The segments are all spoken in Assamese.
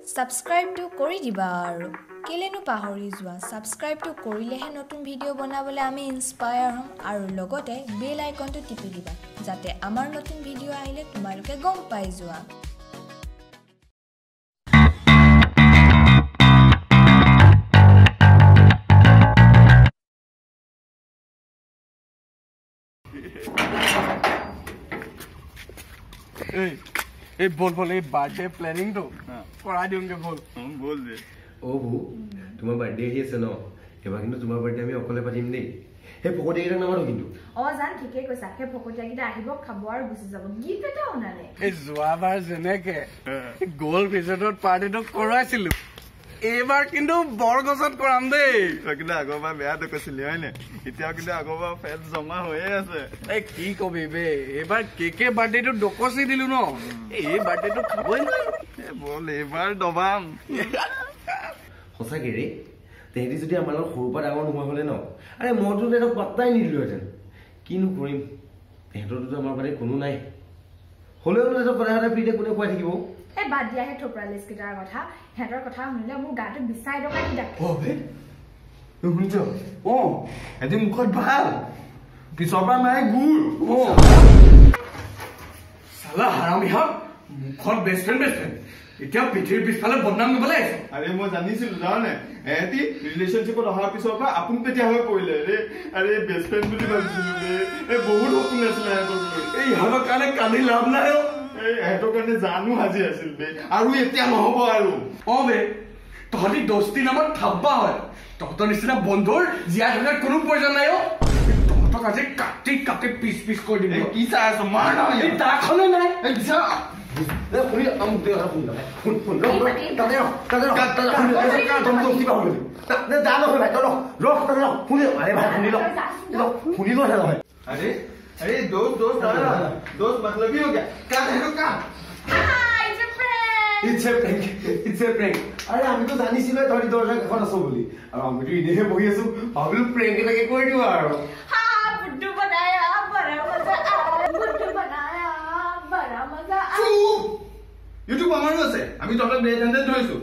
Subscribe to Kori Dibaru. Kelenu pahori jua. Subscribe to korilehe notun video banabole ami inspire hom aru logote bell icon to tipi diba. Jate amar notun video ahile tumaluke gom pai jua. ए बोल ए बर्थडे प्लानिंग तो करा दिउंगे बोल दे ओ भू तुम्हार बर्थडे ही আছে ন এবা কিন্তু তোমার বাৰ্থডে আমি অকলে পাতিম দেই হে ফকটিয়া নামাৰো কিন্তু জান ঠিকে কৈছা হে ফকটিয়া কিটা আহিব খাব আৰু গুছি যাব গিফ্ট এটা ওনালে এই যোৱাবাৰ জনেকে গোল ৰিজৰ্টত পাৰ্টিটো কৰাইছিলো এবাৰ কিন্তু বৰগছত কৰাম দেই কিন্তু আগৰবাৰ বেয়াটো কৈছিলি হয় নে এতিয়া কিন্তু আগৰবাৰ ফেট জমা হৈয়ে আছে এই কি কবি বে এবাৰ কেকে বাৰ্থডেটো ডকচি দিলু ন এই বাৰ্থডেটো খাবই না বল এবাৰ দবাম সঁচাকে ৰে তেহেঁতি যদি আমাৰ সৰু পৰা ডাঙৰ নোহোৱা হলে ন আৰে মইতো এটা পাত্তাই নিদিলোহেঁতেন কিনো কৰিম তেহেঁতৰতো আমাৰ বাৰে কোনো নাই হলেও এটা কথা ফ্ৰীতে কোনে খুৱাই থাকিব এই বাদ দিয়া হে থপৰালিস কিটাৰ কথা হেতৰ কথা শুনিলে মোৰ গাটো বিছাই দকা কি ডাক ও বে শুনিছ ও এদি মুখত ভাল পিছৰ পৰা মায়ে গুৰ ও সালা হাৰামি হক মুখত বেষ্ট ফ্ৰেণ্ড এতিয়া পিঠিৰ পিছফালে বদনাম দিবলৈ আহিছে আৰে মই জানিছিলো জানে এতি ৰিলেশনশ্বিপত অহাৰ পিছৰ পৰা আপোন পেটিয়া হৈ পৰিলে ৰে আৰে বেষ্ট ফ্ৰেণ্ড বুলি ভাবিছিলো ৰে এই বহুত সপোন আছিল এই ইহঁতৰ কাৰণে কালি লাভ নাই এহেঁতৰ কাৰণে জানো সাজি আছিল বে আৰু এতিয়া নহব আৰু বে তহঁতি দোস্তি নামত থাব্বা হয় তহঁতৰ নিচিনা বন্ধুৰ জীয়াই থকাৰ কোনো প্ৰয়োজন নাই তহঁতক আজি কাটি কাটি পিচ পিচ কৰি দিম কি চাই আছ মাৰ নহয় এই দাখনে নাই শুনি আমুক দে শুন শুন তাতে अरे अरे दोस्त मतलब ही हो गया क्या है तो क्या It's a prank. আরে আমি তো জানিছিলো তহঁতি দৰজা কাষত আছ বুলি আৰু আমিতো এনেহে বহি আছো ভাবিলো প্ৰেংক এটাকে কৰি দিও আৰু बुड्ढू बनाया बड़ा मजा आया बुड्ढू बनाया बड़ा मजा आया ইউটিউব আমাৰো আছে আমি তহঁতক বেয়া ধান্দা ধৰিছো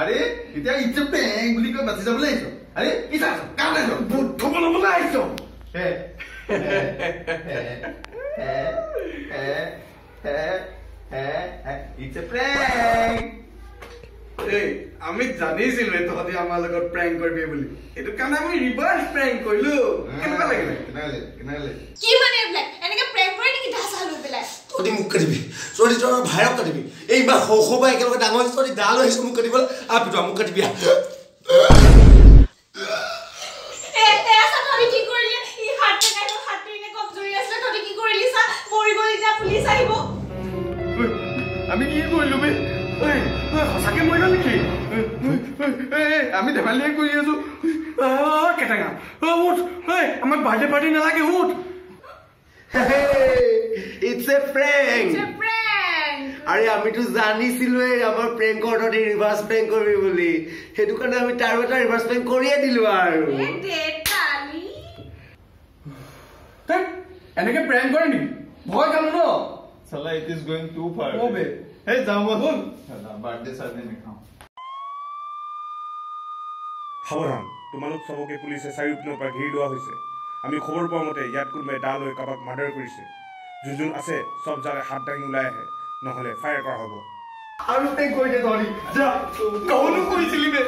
আৰে এতিয়া ইটছ এ প্ৰেংক বুলি কৈ বাচি যাবলৈ আহিছ আৰে কি চাইছ কাম নাই বুদ্ধ বনাবলৈ আহিছ হে ইটছ এ প্ৰেংক এই আমি জানিছিলো তহঁতি আমাৰ লগত প্ৰেংক কৰিবি বুলি এইটো কাৰণে আমি ৰিভাৰ্ছ প্ৰেংক কৰিলো কেনেকুৱা লাগিলে কি মানে ব্লেক এনেকে প্ৰেম কৰি নেকি ধাসা লৈ পেলাই তহঁতি মুখ কাটিবি তহঁতি তোৰ ভাইৰক কাটিবি এইবাৰ সৌবা একেলগে ডাঙৰ তহঁতি ডাল আহিছ মুখ কাটিবলৈ পিটো মুখ কাটিবি আমি কি কৰিলো বে সঁচাকে মৰিল নেকি আমি ধেমালিয়ে কৰি আছো কেটেঙা উঠ আমাক বাৰ্থডে পাৰ্টি নালাগে উঠ ইটছ এ প্ৰেংক আৰে আমি তো জানিছিলো আমাৰ প্ৰেঙ্ক অৰ্ডাৰে ৰিভাৰ্স প্ৰেঙ্ক কৰবি বলি সেইটো কাৰণে আমি তাৰ এটা ৰিভাৰ্স প্ৰেঙ্ক কৰিয়ে দিলো আৰু এনেকে প্ৰেংক কৰে নেকি ভয় খালো ন साला इट इज गोइंग टू फार ओ बे हे जाओ बोल साला बर्थडे सर्दे में खाओ সাৱধান তোমালোক সবকে পুলিচে চাৰিওপিনৰ পৰা ঘেৰি লোৱা হৈছে আমি খবৰ পোৱা মতে ইয়াত কোনোবাই ডাল হৈ কাৰোবাক মাৰ্ডাৰ কৰিছে যোন আছে চব জালে হাত দাঙি ওলাই আহে নহলে ফায়াৰ কৰা হ'ব আৰু তে কৈ দে ধৰি যা কওনো কৈছিলি বে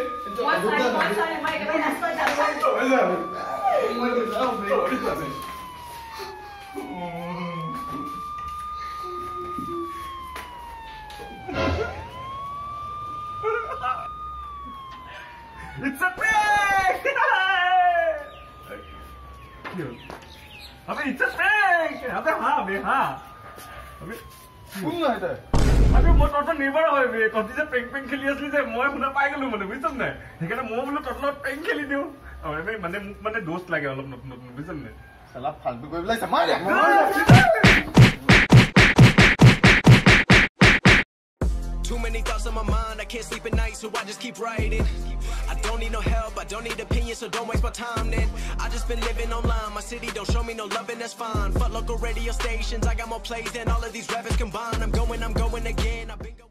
It's a prank! अबे it's a prank! अबे हाँ बे हाँ अबे कौन है इधर अबे मैं तो नेबर है बे तो तुझे prank खेली असली से मैं मुना पाई गलू मने बुझ सकते हैं लेकिन मैं बोलो तो prank खेली दियो अबे मैं मने दोस्त लगे वाला नत बुझ सकते साला फालतू कोई बोला समार Too many thoughts on my mind, I can't sleep at night, so I just keep writing. I don't need no help, I don't need opinions, so don't waste my time then. I just been living online, my city don't show me no love and that's fine. Fuck local radio stations, I got more plays than all of these rappers combined. I'm going again, I've been going